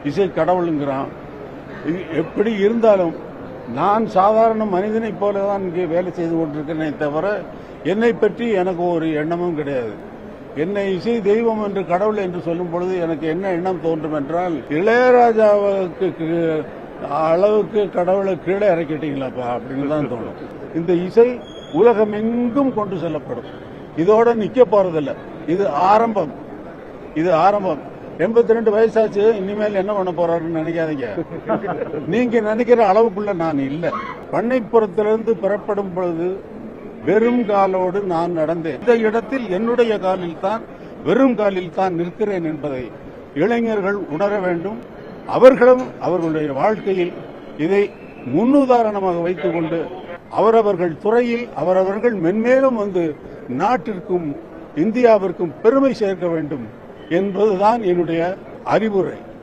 இசை கடவுளுங்கிறான். எப்படி இருந்தாலும் நான் சாதாரண மனிதனை போலதான் இங்கே வேலை செய்து கொண்டிருக்கிறேனே தவிர என்னை பற்றி எனக்கு ஒரு எண்ணமும் கிடையாது. என்னை இசை தெய்வம் என்று கடவுள் என்று சொல்லும் பொழுது எனக்கு என்ன எண்ணம் தோன்றும் என்றால், இளையராஜாவுக்கு அளவுக்கு கடவுளை கீழே இறக்கிட்டீங்களாப்பா அப்படின்னு தான் தோணும். இந்த இசை உலகமெங்கும் கொண்டு செல்லப்படும். இதோட நிக்க போறதில்லை. இது ஆரம்பம். 82 வயசாச்சு, இனிமேல் என்ன பண்ண போறாருன்னு நினைக்காதீங்க. நீங்க நினைக்கிற அளவுக்குள்ள நான் இல்லை. பண்ணைப்புறத்திலிருந்து பெறப்படும் பொழுது வெறும் காலோடு நான் நடந்தேன். இந்த இடத்தில் என்னுடைய காலில் தான், வெறும் காலில் தான் நிற்கிறேன் என்பதை இளைஞர்கள் உணர வேண்டும். அவர்களும் அவர்களுடைய வாழ்க்கையில் இதை முன்னுதாரணமாக வைத்துக் கொண்டு அவரவர்கள் துறையில் அவரவர்கள் மென்மேலும் வந்து நாட்டிற்கும் இந்தியாவிற்கும் பெருமை சேர்க்க வேண்டும் என்பதுதான் என்னுடைய அறிவுரை.